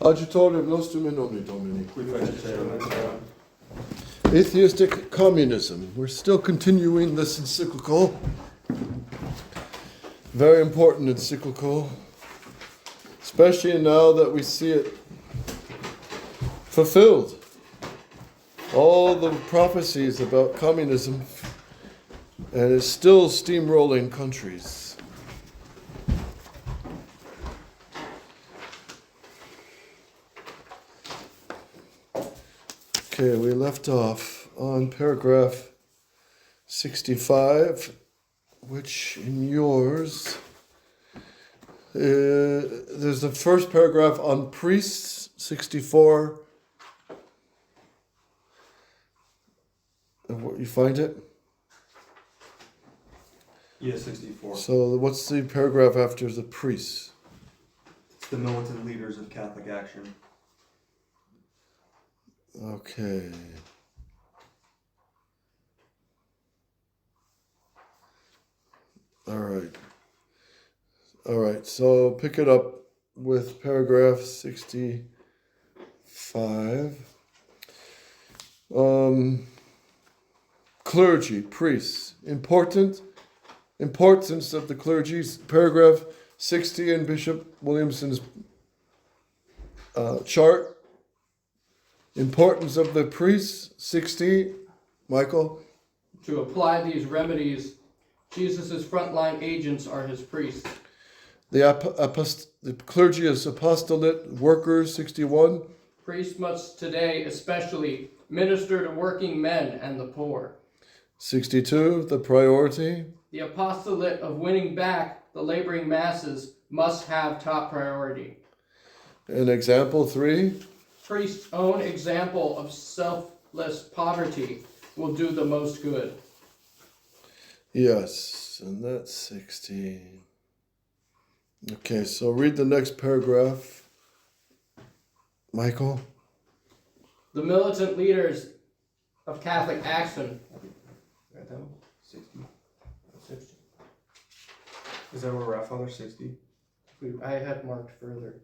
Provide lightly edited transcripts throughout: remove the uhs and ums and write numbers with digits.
Agitorium nostrum in nomine Domini. Qui fecit Atheistic Communism. We're still continuing this encyclical. Very important encyclical. Especially now that we see it fulfilled. All the prophecies about communism, and it's still steamrolling countries. Okay, we left off on paragraph 65, which in yours, there's the first paragraph on priests, 64. You find it? Yeah, 64. So what's the paragraph after the priests? It's the militant leaders of Catholic action. Okay. All right, so pick it up with paragraph 65. Clergy, priests, importance of the clergy, paragraph 60 in Bishop Williamson's chart. Importance of the priests, 60, Michael. To apply these remedies, Jesus' frontline agents are his priests. The clergy as apostolate workers, 61. Priests must today especially minister to working men and the poor. 62, the priority. The apostolate of winning back the laboring masses must have top priority. And example 3. Priest's own example of selfless poverty will do the most good. Yes, and that's 60. Okay, so read the next paragraph, Michael. The militant leaders of Catholic action. 60. Is that where we're at, Father? 60? I had marked further.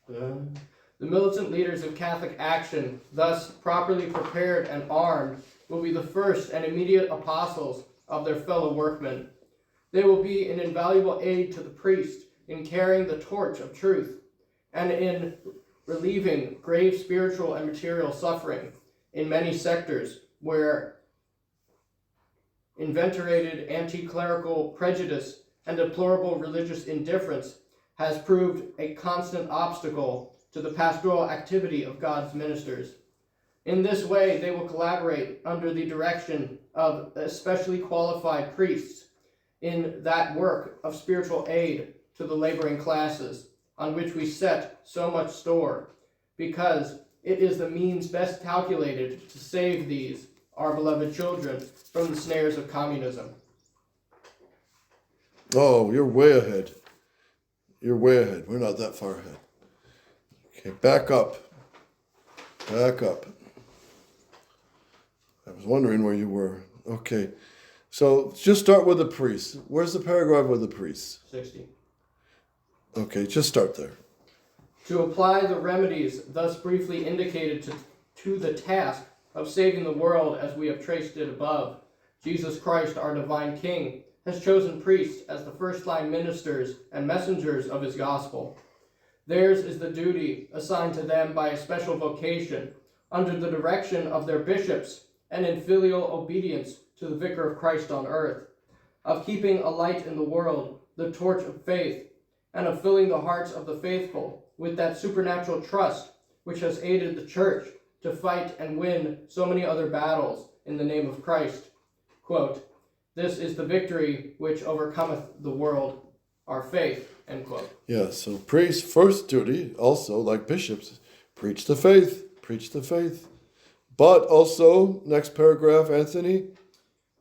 The militant leaders of Catholic action, thus properly prepared and armed, will be the first and immediate apostles of their fellow workmen. They will be an invaluable aid to the priest in carrying the torch of truth and in relieving grave spiritual and material suffering in many sectors where inveterated anti-clerical prejudice and deplorable religious indifference has proved a constant obstacle to the pastoral activity of God's ministers. In this way, they will collaborate under the direction of especially qualified priests in that work of spiritual aid to the laboring classes, on which we set so much store, because it is the means best calculated to save these, our beloved children, from the snares of communism. Oh, you're way ahead. You're way ahead. We're not that far ahead. Okay, back up. Back up. I was wondering where you were. Okay, so just start with the priests. Where's the paragraph with the priests? 60. Okay, just start there. To apply the remedies thus briefly indicated to the task of saving the world as we have traced it above, Jesus Christ, our divine King, has chosen priests as the first-line ministers and messengers of his gospel. Theirs is the duty assigned to them by a special vocation, under the direction of their bishops and in filial obedience to the Vicar of Christ on earth, of keeping alight in the world the torch of faith, and of filling the hearts of the faithful with that supernatural trust which has aided the Church to fight and win so many other battles in the name of Christ. Quote, "This is the victory which overcometh the world, our faith," end quote. Yeah, so priests' first duty, also like bishops, preach the faith, preach the faith. But also, next paragraph, Anthony.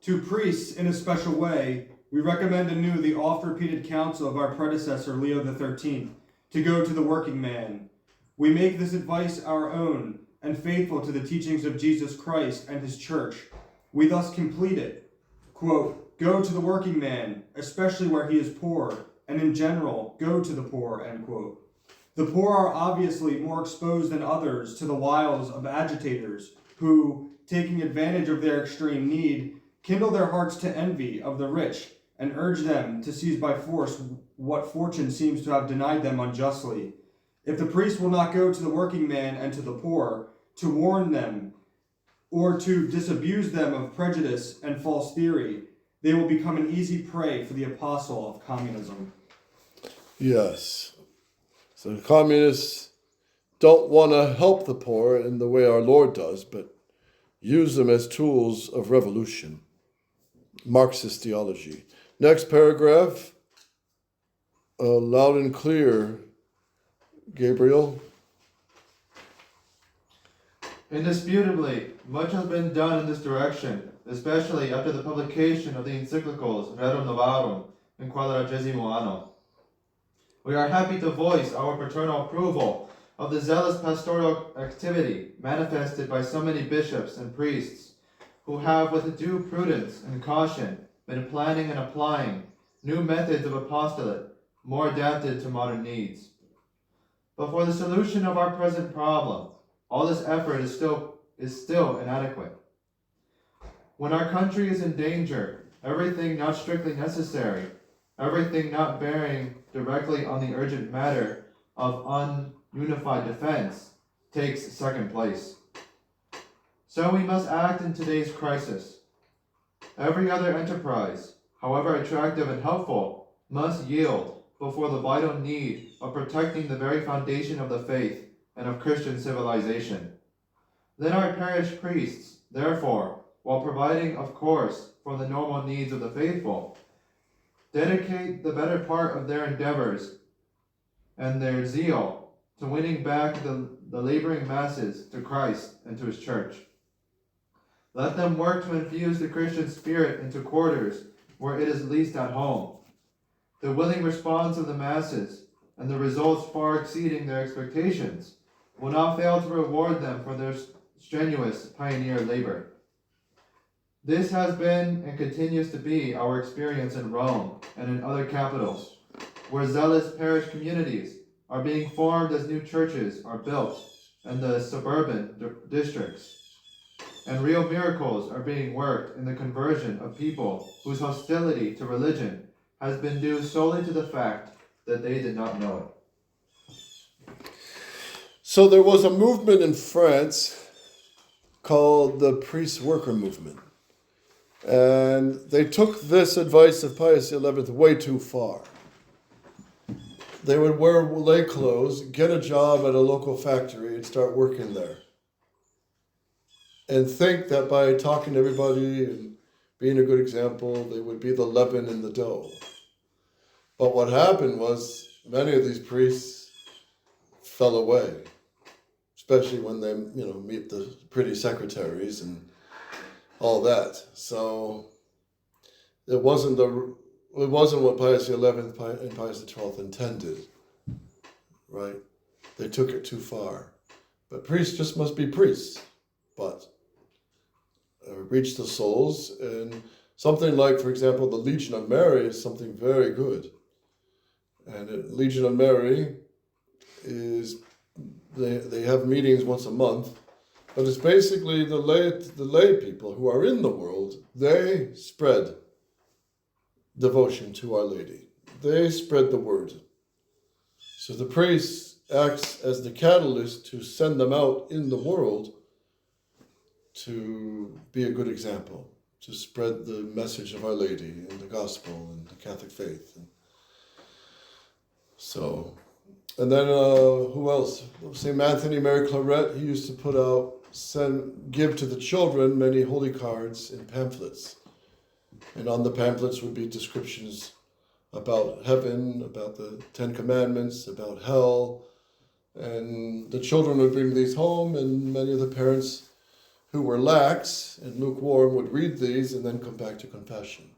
To priests, in a special way, we recommend anew the oft-repeated counsel of our predecessor, Leo XIII, to go to the working man. We make this advice our own, and faithful to the teachings of Jesus Christ and his church. We thus complete it. Quote, "Go to the working man, especially where he is poor, and in general, go to the poor, end quote. The poor are obviously more exposed than others to the wiles of agitators who, taking advantage of their extreme need, kindle their hearts to envy of the rich and urge them to seize by force what fortune seems to have denied them unjustly. If the priest will not go to the working man and to the poor to warn them or to disabuse them of prejudice and false theory, they will become an easy prey for the apostle of communism. Yes. So the communists don't want to help the poor in the way our Lord does, but use them as tools of revolution. Marxist theology. Next paragraph. Loud and clear, Gabriel. Indisputably, much has been done in this direction, especially after the publication of the encyclicals Rerum Novarum and Quadragesimo Anno. We are happy to voice our paternal approval of the zealous pastoral activity manifested by so many bishops and priests who have, with due prudence and caution, been planning and applying new methods of apostolate more adapted to modern needs. But for the solution of our present problem, all this effort is still inadequate. When our country is in danger, everything not strictly necessary, everything not bearing directly on the urgent matter of ununified defense, takes second place. So we must act in today's crisis. Every other enterprise, however attractive and helpful, must yield before the vital need of protecting the very foundation of the faith and of Christian civilization. Then our parish priests, therefore, while providing, of course, for the normal needs of the faithful, dedicate the better part of their endeavors and their zeal to winning back the laboring masses to Christ and to his church. Let them work to infuse the Christian spirit into quarters where it is least at home. The willing response of the masses, and the results far exceeding their expectations, will not fail to reward them for their strenuous pioneer labor. This has been and continues to be our experience in Rome and in other capitals, where zealous parish communities are being formed as new churches are built in the suburban districts, and real miracles are being worked in the conversion of people whose hostility to religion has been due solely to the fact that they did not know it. So there was a movement in France called the priest-worker movement. And they took this advice of Pius XI way too far. They would wear lay clothes, get a job at a local factory, and start working there. And think that by talking to everybody and being a good example, they would be the leaven in the dough. But what happened was many of these priests fell away, especially when they, meet the pretty secretaries and all that. So it wasn't what Pius XI and Pius XII intended, right? They took it too far. But priests just must be priests, but reach the souls. And something like, for example, the Legion of Mary is something very good. And the Legion of Mary is, they have meetings once a month, but it's basically the lay people who are in the world, they spread devotion to Our Lady. They spread the word. So the priest acts as the catalyst to send them out in the world to be a good example, to spread the message of Our Lady and the gospel and the Catholic faith. And then who else? St. Anthony Mary Claret, he used to give to the children many holy cards and pamphlets. And on the pamphlets would be descriptions about heaven, about the Ten Commandments, about hell. And the children would bring these home, and many of the parents who were lax and lukewarm would read these and then come back to confession.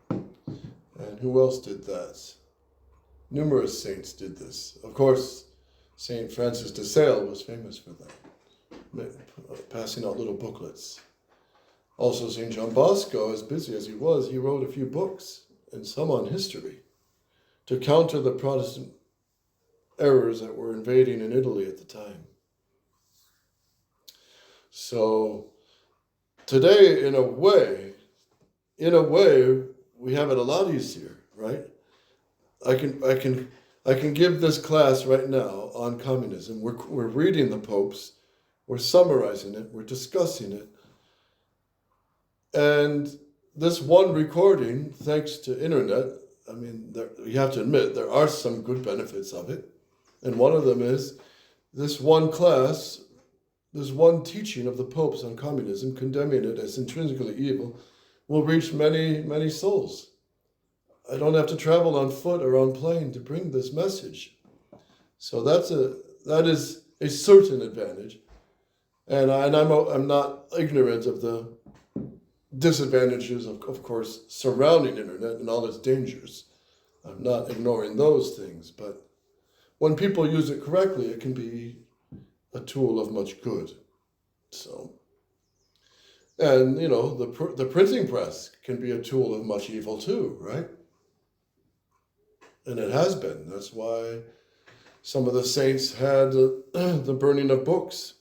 And who else did that? Numerous saints did this. Of course, St. Francis de Sales was famous for that, passing out little booklets. Also, St. John Bosco, as busy as he was, he wrote a few books, and some on history. to counter the Protestant errors that were invading in Italy at the time. So today, in a way, we have it a lot easier, right? I can give this class right now on communism. We're reading the popes, we're summarizing it, we're discussing it. And this one recording, thanks to internet, I mean, you have to admit, there are some good benefits of it. And one of them is this one class, this one teaching of the popes on communism, condemning it as intrinsically evil, will reach many, many souls. I don't have to travel on foot or on plane to bring this message. So that is a certain advantage. And I'm not ignorant of the disadvantages, of course, surrounding internet and all its dangers. I'm not ignoring those things, but when people use it correctly, it can be a tool of much good. So, and you know, the printing press can be a tool of much evil too, right? And it has been. That's why some of the saints had the burning of books.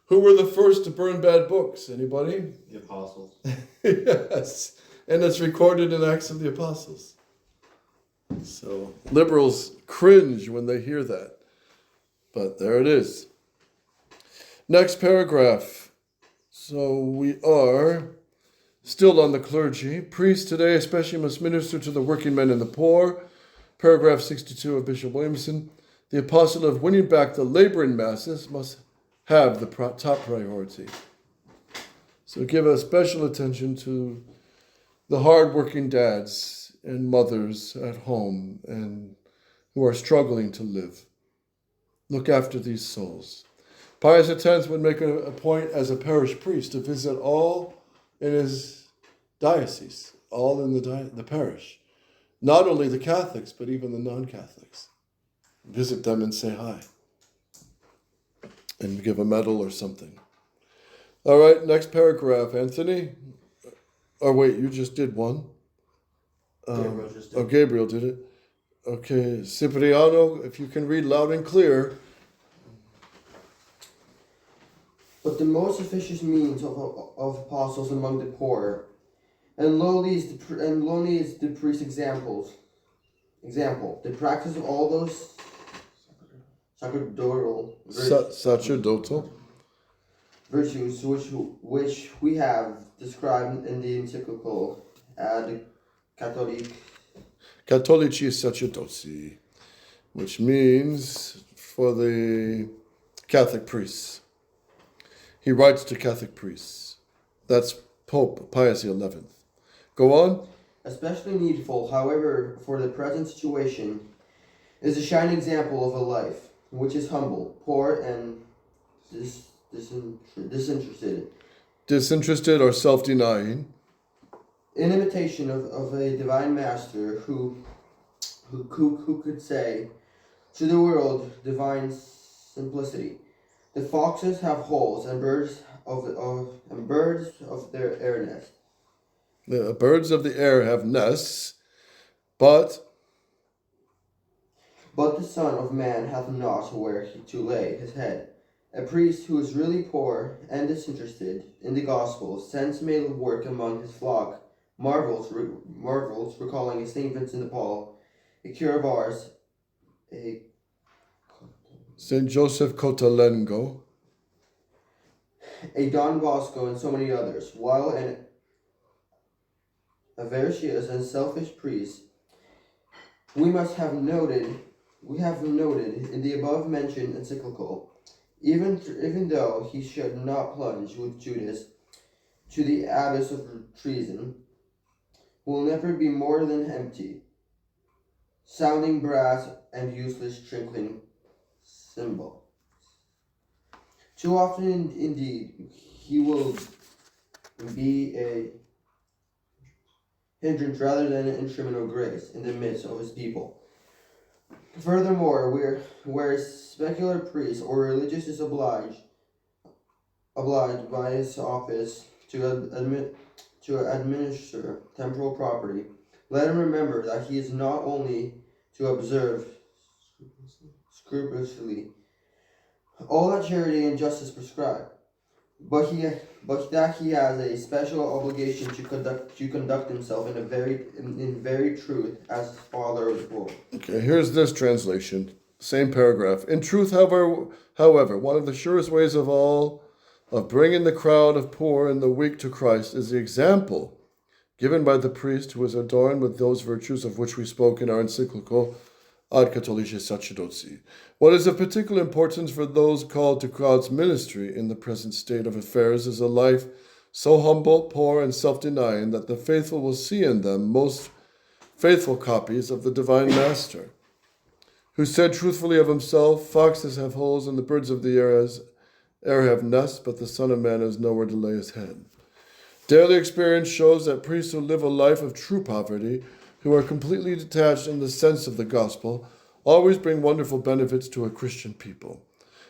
Who were the first to burn bad books? Anybody? The apostles. Yes. And it's recorded in Acts of the Apostles. So liberals cringe when they hear that. But there it is. Next paragraph. So we are still on the clergy. Priests today especially must minister to the working men and the poor. Paragraph 62 of Bishop Williamson. The apostle of winning back the laboring masses must have the top priority. So give a special attention to the hard-working dads and mothers at home and who are struggling to live. Look after these souls. Pius X would make a point as a parish priest to visit all in his diocese, all in the parish. Not only the Catholics, but even the non-Catholics. Visit them and say hi. And give a medal or something. All right, next paragraph, Anthony. Oh, wait, you just did one. Gabriel just did. Oh, Gabriel did it. Okay, Cipriano, if you can read loud and clear. But the most efficient means of apostles among the poor, and lowly is the priest's example, the practice of all those sacerdotal virtues which we have described in the encyclical Ad Catholici Sacerdoci, which means for the Catholic priests. He writes to Catholic priests. That's Pope Pius XI. Go on. Especially needful, however, for the present situation, is a shining example of a life which is humble, poor, and disinterested. Disinterested or self-denying. In imitation of a divine master who could say to the world divine simplicity, the foxes have holes and birds of their air nest. The birds of the air have nests, but the Son of Man hath not where to lay his head. A priest who is really poor and disinterested in the gospel, since may work among his flock, marvels recalling a St. Vincent de Paul, a cure of ours, a St. Joseph Cotalengo, a Don Bosco, and so many others, while an avaricious and selfish priest we have noted in the above mentioned encyclical, even though he should not plunge with Judas to the abyss of treason, will never be more than empty, sounding brass and useless trickling cymbal. Too often indeed he will be a hindrance rather than an instrument of grace in the midst of his people. Furthermore, where secular priest or religious is obliged by his office to administer temporal property, let him remember that he is not only to observe scrupulously all that charity and justice prescribe, but that he has a special obligation to conduct himself in very truth as father of the poor. Okay, here's this translation, same paragraph. In truth, however, one of the surest ways of all of bringing the crowd of poor and the weak to Christ is the example given by the priest who is adorned with those virtues of which we spoke in our encyclical Ad Catholicae Sacerdotii. What is of particular importance for those called to God's ministry in the present state of affairs is a life so humble, poor, and self-denying that the faithful will see in them most faithful copies of the Divine Master, who said truthfully of himself, "Foxes have holes and the birds of the air have nests, but the Son of Man has nowhere to lay his head." Daily experience shows that priests who live a life of true poverty, who are completely detached in the sense of the gospel, always bring wonderful benefits to a Christian people.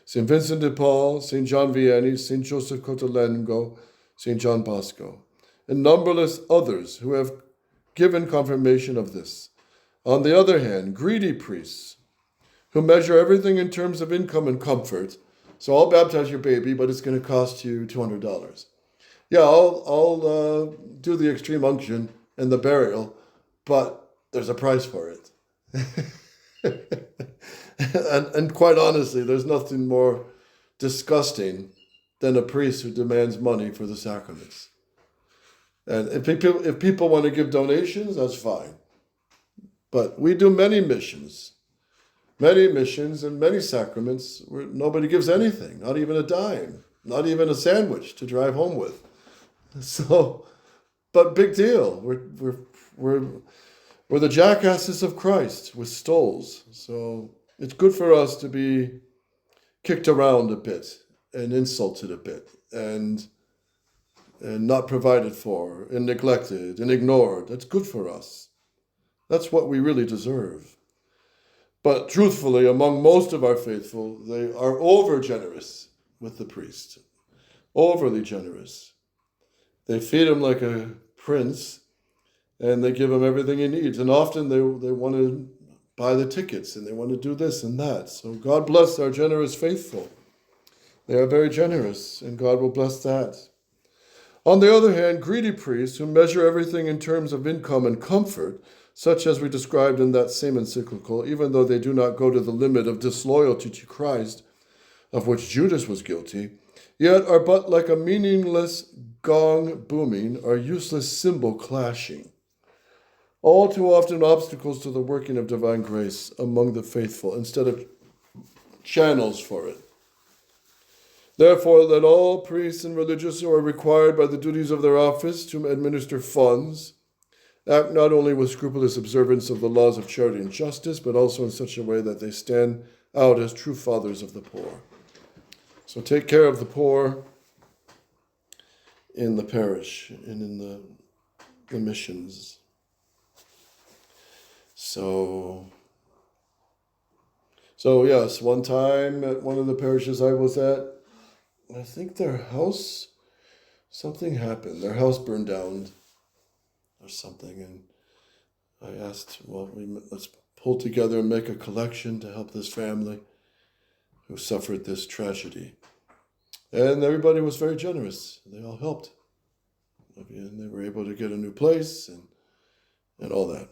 St. Vincent de Paul, St. John Vianney, St. Joseph Cotolengo, St. John Bosco, and numberless others who have given confirmation of this. On the other hand, greedy priests, who measure everything in terms of income and comfort, so I'll baptize your baby, but it's going to cost you $200. Yeah, I'll do the extreme unction and the burial, but there's a price for it. and quite honestly, there's nothing more disgusting than a priest who demands money for the sacraments. And if people want to give donations, that's fine. But we do many missions and many sacraments where nobody gives anything, not even a dime, not even a sandwich to drive home with. So, but big deal. We're the jackasses of Christ with stoles. So it's good for us to be kicked around a bit and insulted a bit and not provided for and neglected and ignored. That's good for us. That's what we really deserve. But truthfully, among most of our faithful, they are over generous with the priest. Overly generous. They feed him like a prince, and they give him everything he needs. And often they want to buy the tickets, and they want to do this and that. So God bless our generous faithful. They are very generous, and God will bless that. On the other hand, greedy priests who measure everything in terms of income and comfort, such as we described in that same encyclical, even though they do not go to the limit of disloyalty to Christ, of which Judas was guilty, yet are but like a meaningless gong booming or useless cymbal clashing. All too often obstacles to the working of divine grace among the faithful instead of channels for it. Therefore, let all priests and religious who are required by the duties of their office to administer funds act not only with scrupulous observance of the laws of charity and justice, but also in such a way that they stand out as true fathers of the poor. So take care of the poor in the parish and in the missions. So yes, one time at one of the parishes I was at, I think their house, something happened. Their house burned down or something, and I asked, well, let's pull together and make a collection to help this family who suffered this tragedy. And everybody was very generous. They all helped. And they were able to get a new place and all that.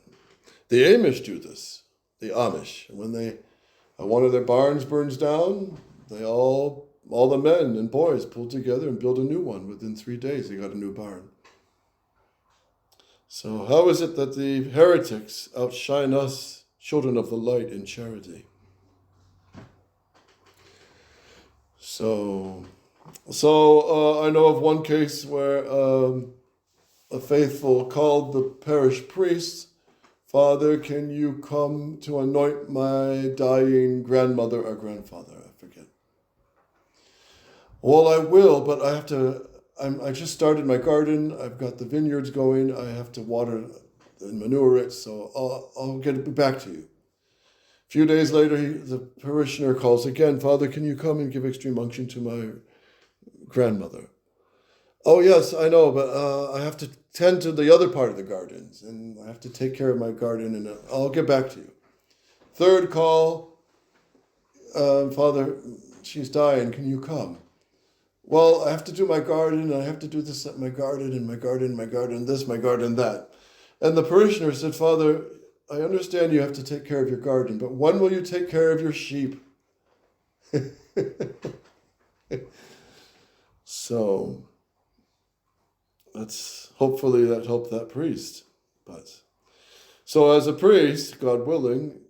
The Amish do this. The Amish. When one of their barns burns down, they all the men and boys pull together and build a new one. Within 3 days, they got a new barn. So how is it that the heretics outshine us, children of the light, in charity? So I know of one case where a faithful called the parish priest, "Father, can you come to anoint my dying grandmother or grandfather?" I forget. "Well, I will, but I have to, I just started my garden. I've got the vineyards going. I have to water and manure it, so I'll get back to you." A few days later, the parishioner calls again, "Father, can you come and give extreme unction to my grandmother?" "Oh, yes, I know, but I have to tend to the other part of the gardens, and I have to take care of my garden, and I'll get back to you." Third call, Father, she's dying, can you come? Well, I have to do my garden, I have to do this at my garden, and my garden, this, my garden, that. And the parishioner said, Father, I understand you have to take care of your garden, but when will you take care of your sheep? So, hopefully that helped that priest. So as a priest, God willing,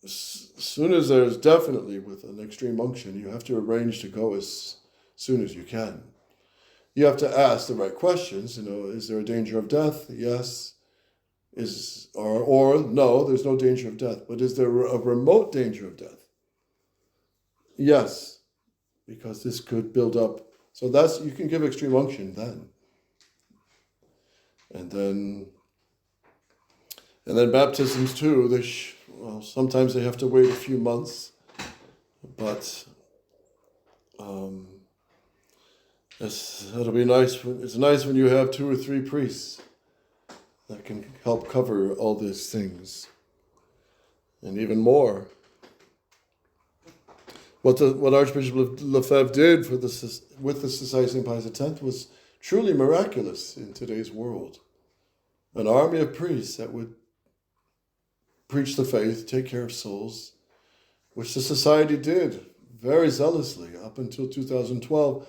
as soon as there's definitely with an extreme unction, you have to arrange to go as soon as you can. You have to ask the right questions. Is there a danger of death? Yes. Or no, there's no danger of death. But is there a remote danger of death? Yes, because this could build up. So you can give extreme unction then. And then baptisms too. Sometimes they have to wait a few months, but it'll be nice. It's nice when you have 2 or 3 priests that can help cover all these things, and even more. What Archbishop Lefebvre did with the Society of St. Pius X was truly miraculous in today's world. An army of priests that would preach the faith, take care of souls, which the society did very zealously up until 2012.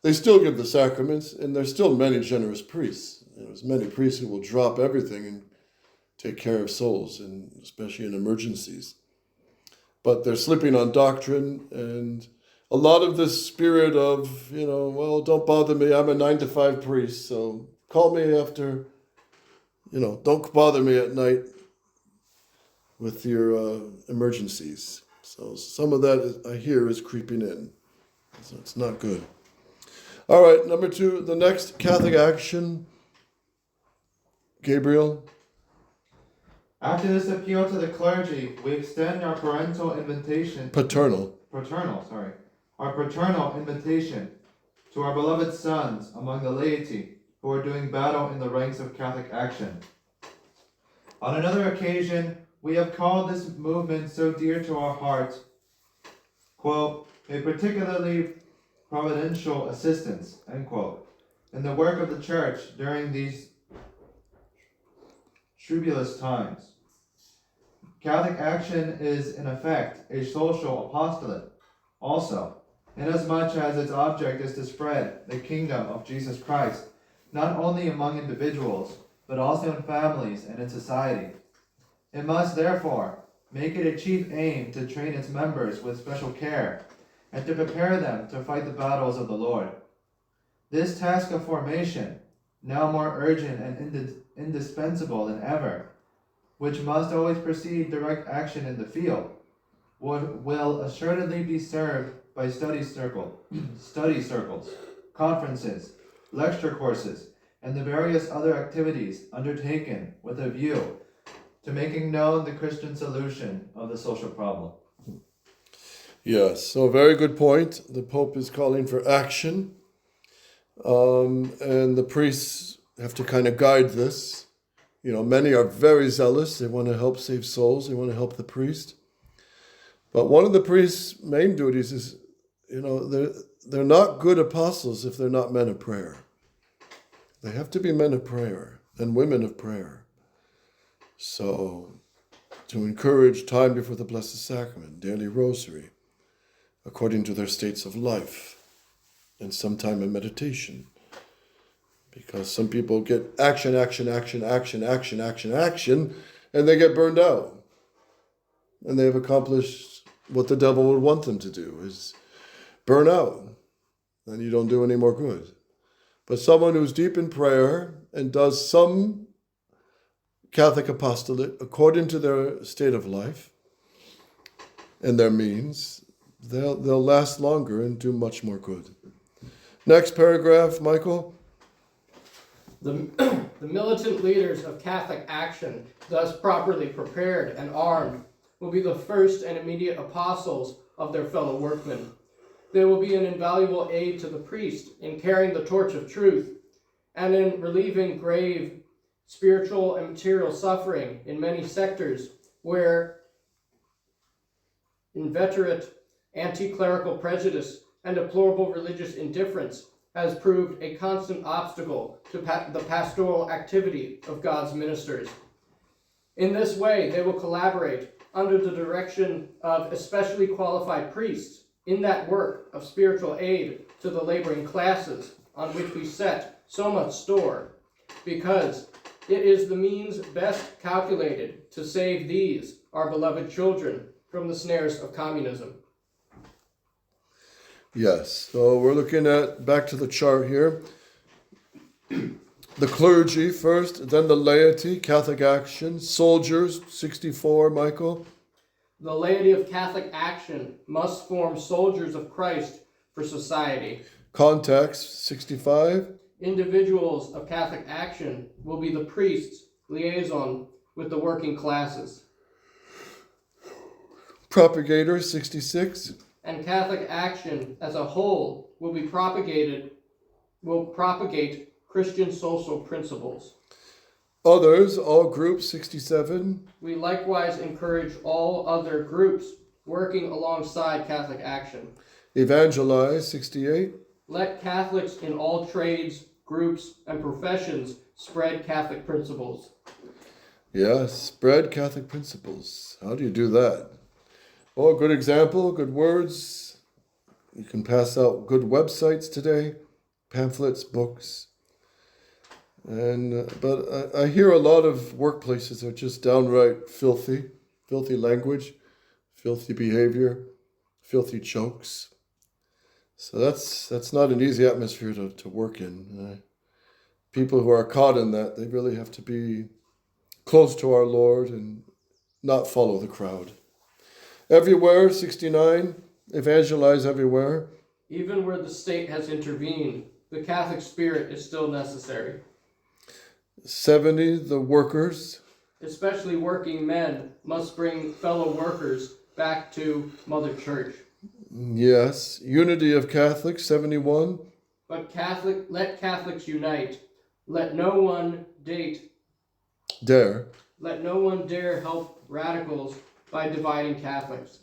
They still give the sacraments, and there's still many generous priests. There's many priests who will drop everything and take care of souls, and especially in emergencies. But they're slipping on doctrine, and a lot of this spirit of, don't bother me, I'm a 9-to-5 priest, so call me after, don't bother me at night with your emergencies. So some of that, I hear, is creeping in. So it's not good. All right, number 2, the next Catholic action. Gabriel. After this appeal to the clergy, we extend our paternal invitation to our beloved sons among the laity who are doing battle in the ranks of Catholic action. On another occasion, we have called this movement so dear to our heart, quote, a particularly providential assistance, end quote, in the work of the Church during these troublous times. Catholic action is, in effect, a social apostolate, also, inasmuch as its object is to spread the kingdom of Jesus Christ, not only among individuals, but also in families and in society. It must, therefore, make it a chief aim to train its members with special care, and to prepare them to fight the battles of the Lord. This task of formation, now more urgent and indispensable than ever, which must always precede direct action in the field, will assuredly be served by study circles, conferences, lecture courses, and the various other activities undertaken with a view to making known the Christian solution of the social problem. Yes, so a very good point. The Pope is calling for action, and the priests have to kind of guide this. Many are very zealous. They want to help save souls. They want to help the priest. But one of the priest's main duties is, they're not good apostles if they're not men of prayer. They have to be men of prayer and women of prayer. So, to encourage time before the Blessed Sacrament, daily rosary, according to their states of life, and some time in meditation. Because some people get action, and they get burned out. And they've accomplished what the devil would want them to do, is burn out. And you don't do any more good. But someone who's deep in prayer and does some Catholic apostolate according to their state of life and their means, they'll last longer and do much more good. Next paragraph, Michael. The militant leaders of Catholic action, thus properly prepared and armed, will be the first and immediate apostles of their fellow workmen. They will be an invaluable aid to the priest in carrying the torch of truth and in relieving grave spiritual and material suffering in many sectors where inveterate anti-clerical prejudice and deplorable religious indifference has proved a constant obstacle to the pastoral activity of God's ministers. In this way, they will collaborate under the direction of especially qualified priests in that work of spiritual aid to the laboring classes on which we set so much store, because it is the means best calculated to save these, our beloved children, from the snares of communism. Yes, so we're looking at, back to the chart here, the clergy first, then the laity, Catholic action, soldiers, 64, Michael. The laity of Catholic action must form soldiers of Christ for society. Context, 65. Individuals of Catholic action will be the priests' liaison with the working classes. Propagators, 66. And Catholic action as a whole will propagate Christian social principles. Others, all groups, 67. We likewise encourage all other groups working alongside Catholic action. Evangelize, 68. Let Catholics in all trades, groups, and professions spread Catholic principles. Yes, spread Catholic principles. How do you do that? Oh, good example, good words. You can pass out good websites today, pamphlets, books. But I hear a lot of workplaces are just downright filthy language, filthy behavior, filthy jokes. So that's not an easy atmosphere to work in. People who are caught in that, they really have to be close to our Lord and not follow the crowd. Everywhere, 69, evangelize everywhere. Even where the state has intervened, the Catholic spirit is still necessary. 70, the workers. Especially working men must bring fellow workers back to Mother Church. Yes, unity of Catholics, 71. But let Catholics unite. Let no one Dare. Let no one dare help radicals by dividing Catholics.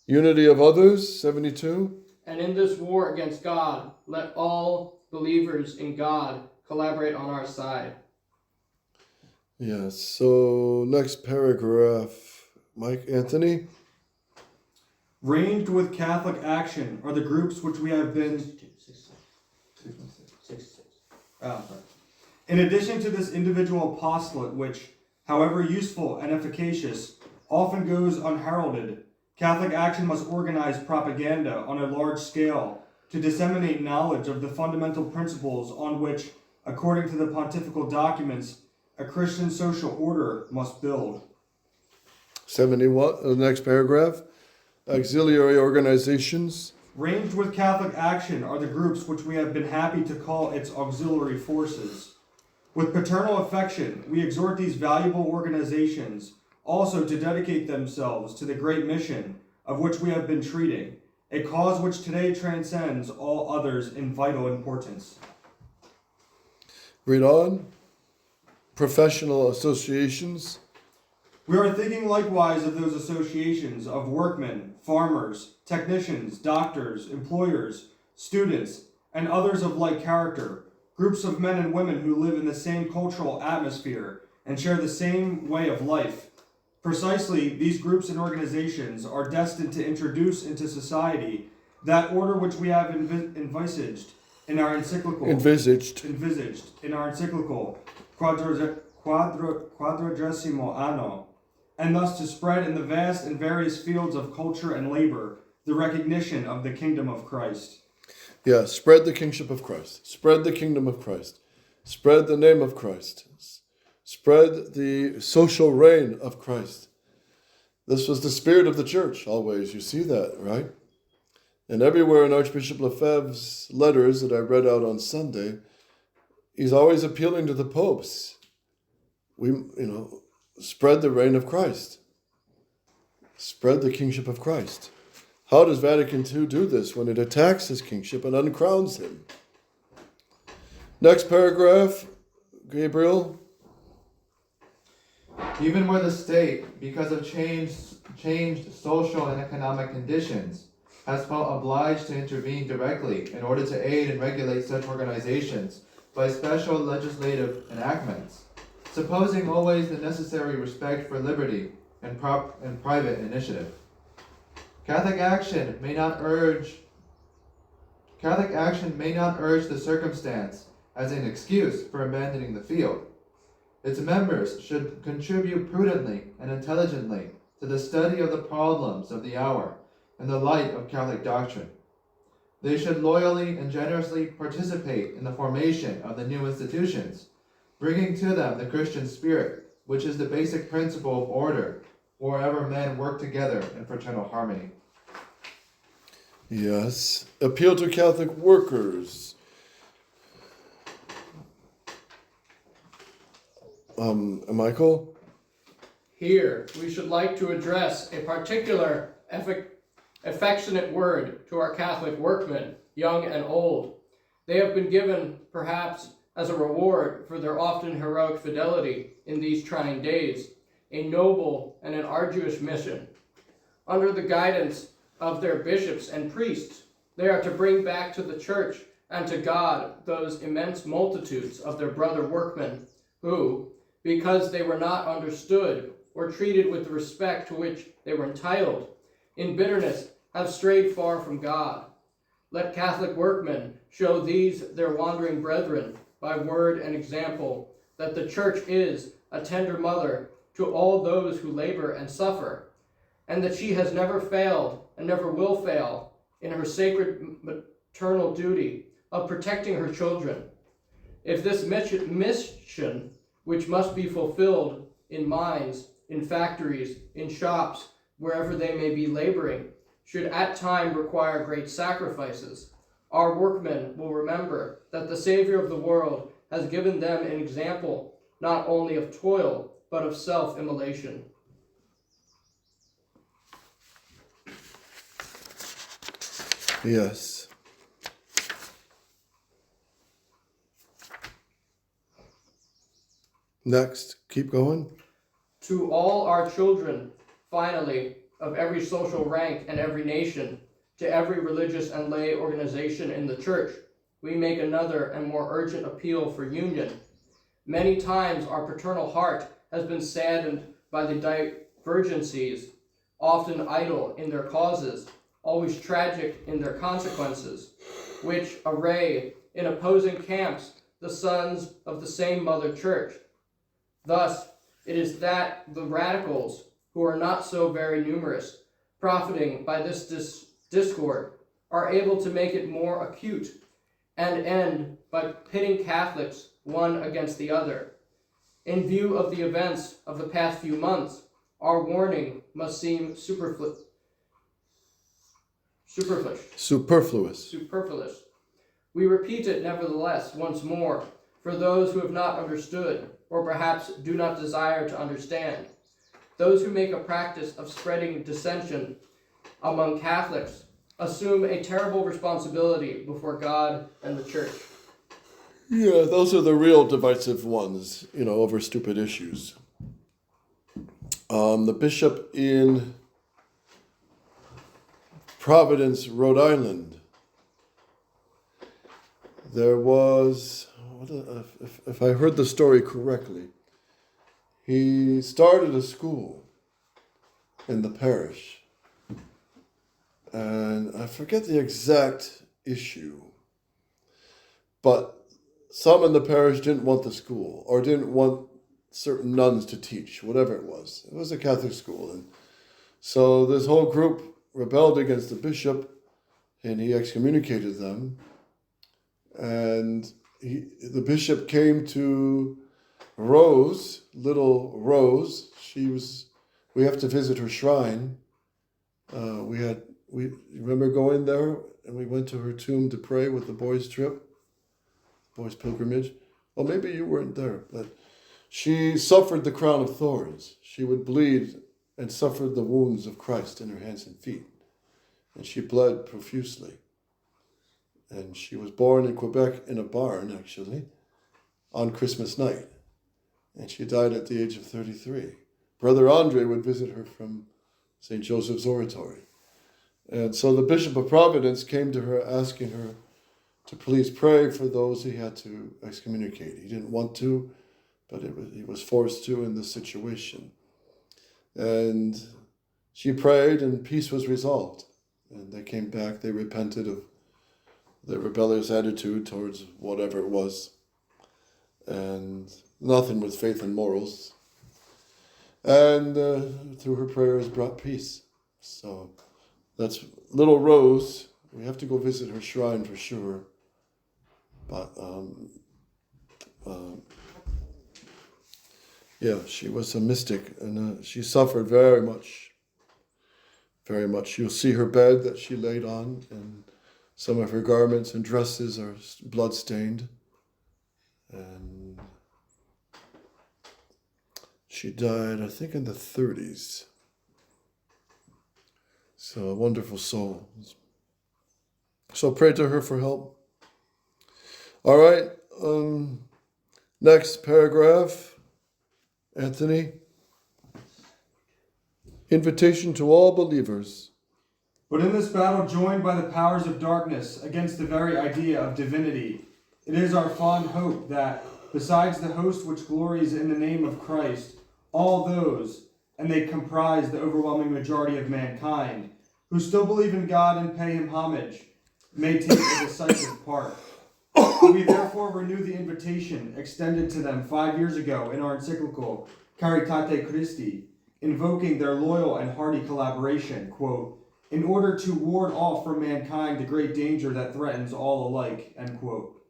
Unity of others, 72. And in this war against God, let all believers in God collaborate on our side. Yes, so next paragraph, Anthony. Ranged with Catholic action are the groups which we have been... 66. In addition to this individual apostolate, which, however useful and efficacious, often goes unheralded, Catholic action must organize propaganda on a large scale to disseminate knowledge of the fundamental principles on which, according to the pontifical documents, a Christian social order must build. 71, the next paragraph. Auxiliary organizations. Ranged with Catholic action are the groups which we have been happy to call its auxiliary forces. With paternal affection, we exhort these valuable organizations also to dedicate themselves to the great mission of which we have been treating, a cause which today transcends all others in vital importance. Read on. Professional associations. We are thinking likewise of those associations of workmen, farmers, technicians, doctors, employers, students, and others of like character, groups of men and women who live in the same cultural atmosphere and share the same way of life. Precisely, these groups and organizations are destined to introduce into society that order which we have envisaged in our encyclical, Quadragesimo Anno, and thus to spread in the vast and various fields of culture and labor the recognition of the kingdom of Christ. Yeah, spread the kingship of Christ. Spread the kingdom of Christ. Spread the name of Christ. Spread the social reign of Christ. This was the spirit of the church always. You see that, right? And everywhere in Archbishop Lefebvre's letters that I read out on Sunday, he's always appealing to the popes. Spread the reign of Christ. Spread the kingship of Christ. How does Vatican II do this when it attacks his kingship and uncrowns him? Next paragraph, Gabriel. Even where the state, because of changed social and economic conditions, has felt obliged to intervene directly in order to aid and regulate such organizations by special legislative enactments, supposing always the necessary respect for liberty and private initiative. Catholic action may not urge the circumstance as an excuse for abandoning the field. Its members should contribute prudently and intelligently to the study of the problems of the hour in the light of Catholic doctrine. They should loyally and generously participate in the formation of the new institutions, bringing to them the Christian spirit, which is the basic principle of order, wherever men work together in fraternal harmony. Yes. Appeal to Catholic workers. Michael? Here, we should like to address a particular affectionate word to our Catholic workmen, young and old. They have been given, perhaps, as a reward for their often heroic fidelity in these trying days, a noble and an arduous mission. Under the guidance of their bishops and priests, they are to bring back to the Church and to God those immense multitudes of their brother workmen who, because they were not understood or treated with the respect to which they were entitled, in bitterness have strayed far from God. Let Catholic workmen show these their wandering brethren by word and example that the Church is a tender mother to all those who labor and suffer, and that she has never failed and never will fail in her sacred maternal duty of protecting her children. If this mission, which must be fulfilled in mines, in factories, in shops, wherever they may be laboring, should at time require great sacrifices, our workmen will remember that the Savior of the world has given them an example not only of toil, but of self-immolation. Yes. Next, keep going. To all our children, finally, of every social rank and every nation, to every religious and lay organization in the Church, we make another and more urgent appeal for union. Many times our paternal heart has been saddened by the divergencies, often idle in their causes, always tragic in their consequences, which array in opposing camps the sons of the same Mother Church. Thus, it is that the radicals, who are not so very numerous, profiting by this discord, are able to make it more acute and end by pitting Catholics one against the other. In view of the events of the past few months, our warning must seem superfluous. We repeat it nevertheless once more for those who have not understood, or perhaps do not desire to understand. Those who make a practice of spreading dissension among Catholics assume a terrible responsibility before God and the Church. Yeah, those are the real divisive ones, over stupid issues. The bishop in Providence, Rhode Island, there was, if I heard the story correctly, he started a school in the parish, and I forget the exact issue, but some in the parish didn't want the school, or didn't want certain nuns to teach, whatever it was. It was a Catholic school, and so this whole group rebelled against the bishop, and he excommunicated them, and the bishop came to Rose, little Rose. We have to visit her shrine. We remember going there, and we went to her tomb to pray with the boys' pilgrimage. Well, maybe you weren't there, but she suffered the crown of thorns. She would bleed and suffered the wounds of Christ in her hands and feet. And she bled profusely. And she was born in Quebec in a barn, actually, on Christmas night. And she died at the age of 33. Brother Andre would visit her from St. Joseph's Oratory. And so the Bishop of Providence came to her asking her to please pray for those he had to excommunicate. He didn't want to, but he was forced to in this situation. And she prayed and peace was resolved. And they came back, they repented of their rebellious attitude towards whatever it was. And nothing with faith and morals. And through her prayers brought peace. So that's little Rose. We have to go visit her shrine for sure. But yeah, she was a mystic, and she suffered very much. Very much. You'll see her bed that she laid on, and some of her garments and dresses are blood-stained. And she died, I think, in the 30s. So a wonderful soul. So pray to her for help. All right. Next paragraph. Anthony. Invitation to all believers. But in this battle joined by the powers of darkness against the very idea of divinity, it is our fond hope that, besides the host which glories in the name of Christ, all those, and they comprise the overwhelming majority of mankind, who still believe in God and pay him homage, may take a decisive part. We therefore renew the invitation extended to them 5 years ago in our encyclical Caritate Christi, invoking their loyal and hearty collaboration, quote, in order to ward off from mankind the great danger that threatens all alike, end quote.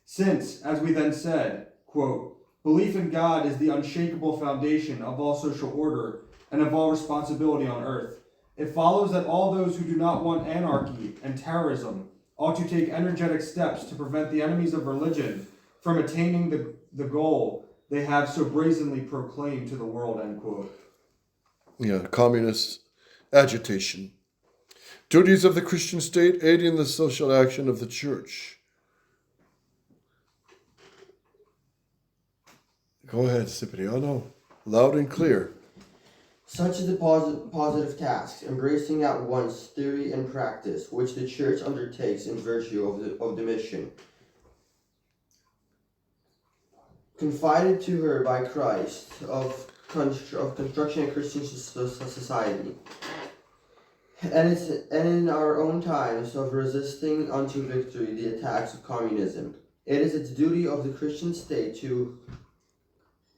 Since, as we then said, quote, belief in God is the unshakable foundation of all social order and of all responsibility on earth, it follows that all those who do not want anarchy and terrorism ought to take energetic steps to prevent the enemies of religion from attaining the goal they have so brazenly proclaimed to the world, end quote. Yeah, communist agitation. Duties of the Christian state aiding the social action of the church. Go ahead, Cipriano. Loud and clear. Such is the positive task, embracing at once theory and practice, which the Church undertakes in virtue of the mission confided to her by Christ of construction of Christian society, and in our own times of resisting unto victory the attacks of communism. It is its duty of the Christian state to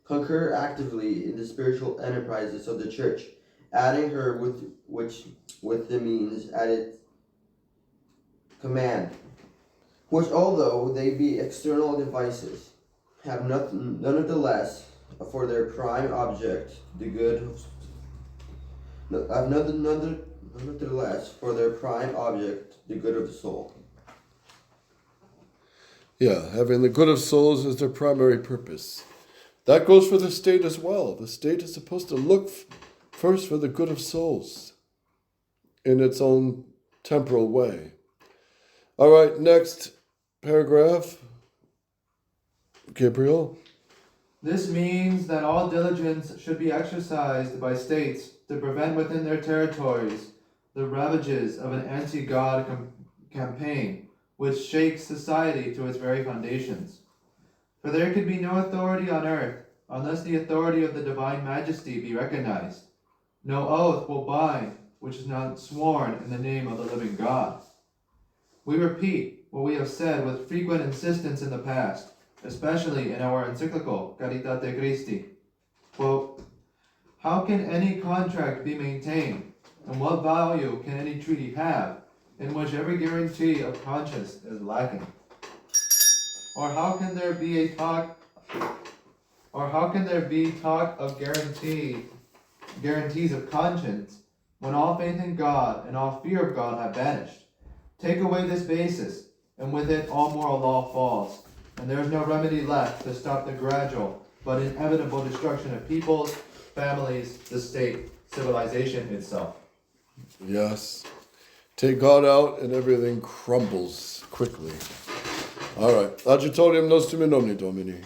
concur actively in the spiritual enterprises of the Church, adding her with the means at its command, which, although they be external devices, have none of the less for their prime object the good of the soul. Yeah, having the good of souls as their primary purpose. That goes for the state as well. The state is supposed to look first for the good of souls in its own temporal way. All right, next paragraph. Gabriel. This means that all diligence should be exercised by states to prevent within their territories the ravages of an anti-God campaign which shakes society to its very foundations. For there could be no authority on earth unless the authority of the divine majesty be recognized. No oath will bind which is not sworn in the name of the living God. We repeat what we have said with frequent insistence in the past, especially in our encyclical Caritate Christi. Quote, how can any contract be maintained, and what value can any treaty have, in which every guarantee of conscience is lacking? Or how can there be talk of guarantees of conscience, when all faith in God and all fear of God have vanished? Take away this basis, and with it all moral law falls, and there is no remedy left to stop the gradual but inevitable destruction of peoples, families, the state, civilization itself. Yes. Take God out and everything crumbles quickly. All right. Adjutorium nostrum in nomine Domini.